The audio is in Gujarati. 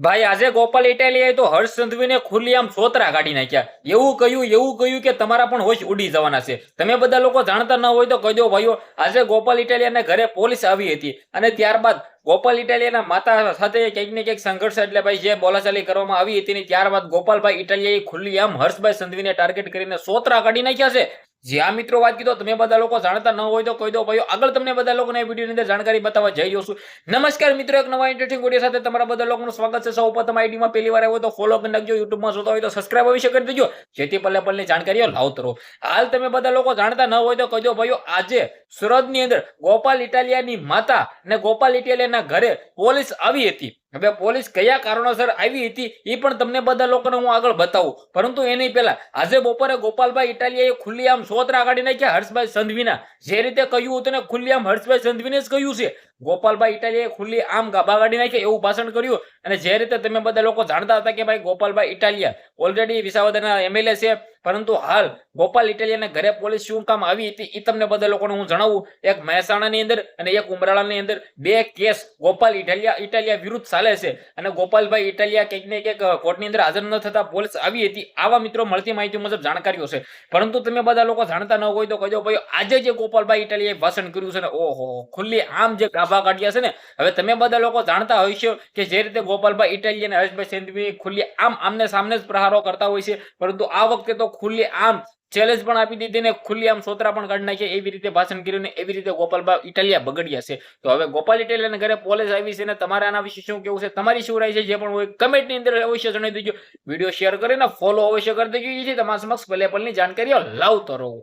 ભાઈ આજે ગોપાલ ઇટાલિયાએ તો હર્ષ સંઘવીને ખુલ્લી આમ સોતરા કાઢી નાખ્યા। એવું કહ્યું કે તમારા પણ હોશ ઉડી જવાના છે। તમે બધા લોકો જાણતા ન હોય તો કહી દો ભાઈઓ, આજે ગોપાલ ઇટાલિયાના ઘરે પોલીસ આવી હતી અને ત્યારબાદ ગોપાલ ઇટાલિયાના માતા સાથે ક્યાંક ને ક્યાંક સંઘર્ષ એટલે ભાઈ જે બોલાચાલી કરવામાં આવી હતી ને ત્યારબાદ ગોપાલભાઈ ઇટાલિયાએ ખુલ્લી આમ હર્ષભાઈ સંઘવીને ટાર્ગેટ કરીને સોતરા કાઢી નાખ્યા છે। જ્યાં મિત્રો વાત કીધો તમે બધા લોકો જાણતા ન હોય તો કહી દો ભાઈઓ, આગળ તમને બધા લોકોને વિડીયોની અંદર જાણકારી બતાવવા જઈ રહ્યો છું। નમસ્કાર મિત્રો, એક નવા ઇન્ટરેસ્ટિંગ વિડીયો સાથે તમારા બધા લોકોનું સ્વાગત છે। સૌ પ્રથમ આઈડીમાં પહેલી વાર આવ્યો તો ફોલો કરી નાખજો, યુટ્યુબમાં જોતા હોય તો સબસ્ક્રાઇબ અવશ્ય કરી દેજો, જેથી પલ્લે પલ્લે જાણકારીઓ લાવતો રહો। હાલ તમે બધા લોકો જાણતા ન હોય તો કહી દો ભાઈઓ, આજે સુરતની અંદર ગોપાલ ઇટાલિયાની માતા અને ગોપાલ ઇટાલિયાના ઘરે પોલીસ આવી હતી। હવે પોલીસ કયા કારણોસર આવી હતી એ પણ તમને બધા લોકોને હું આગળ બતાવું, પરંતુ એની પહેલા આજે બપોરે ગોપાલભાઈ ઇટાલિયાએ ખુલ્લી આમ સોતરા કાઢી નાખ્યા હર્ષભાઈ સંઘવીના। જે રીતે કહ્યું હતું ને ખુલ્લી આમ હર્ષભાઈ સંઘવીને જ કહ્યું છે। ગોપાલભાઈ ઇટાલિયાએ ખુલ્લી આમ ગાભા કાઢી નાખ્યા એવું ભાષણ કર્યું। અને જે રીતે તમે બધા લોકો જાણતા હતા કે ભાઈ ગોપાલભાઈ ઇટાલિયા ઓલરેડી વિસાવદરના એમએલએ છે, પરંતુ હાલ ગોપાલ ઇટાલિયાના ઘરે પોલીસ શું કામ આવી હતી એ તમને બધા લોકોને હું જણાવું। એક મહેસાણાની અંદર અને એક ઉમરાળાની અંદર બે કેસ ગોપાલ ઇટાલિયા વિરુદ્ધ ચાલે છે અને ગોપાલભાઈ ઇટાલિયા કંઈક ને કંઈક કોર્ટની અંદર હાજર ન થતા પોલીસ આવી હતી, આવા મિત્રો મળતી માહિતી મુજબ જાણકારીઓ છે। પરંતુ તમે બધા લોકો જાણતા ન હોય તો કહો ભાઈ, આજે જે ગોપાલભાઈ ઇટાલિયાએ ભાષણ કર્યું છે ને, ઓહો, ખુલ્લી આમ જે ગાભા કાઢ્યા છે ને। હવે તમે બધા લોકો જાણતા હોય છે કે જે રીતે ગોપાલભાઈ ઇટાલિયા અને હર્ષભાઈ સંઘવી ખુલ્લી આમ આમને સામને જ પ્રહારો કરતા હોય છે, પરંતુ આ વખતે તો ખુલ્લી આમ ચેલેન્જ પણ આપી દીધી ને ખુલ્લી આમ સોતરા પણ કાઢી નાખ્યા। એવી રીતે ભાષણ કર્યું ને એવી રીતે ગોપાલભાઈ ઇટાલિયા બગડ્યા છે। તો હવે ગોપાલ ઇટાલિયાના ઘરે પોલીસ આવી છે ને તમારે આના વિશે શું કેવું છે, તમારી શું રાય છે, જે પણ હોય કમેન્ટની અંદર અવશ્ય જણાવી દેજો। વિડીયો શેર કરીને ફોલો અવશ્ય કરી દેજો, જેથી તમારા સમક્ષ પલે પલની જાણકારીઓ લાવતો રહું।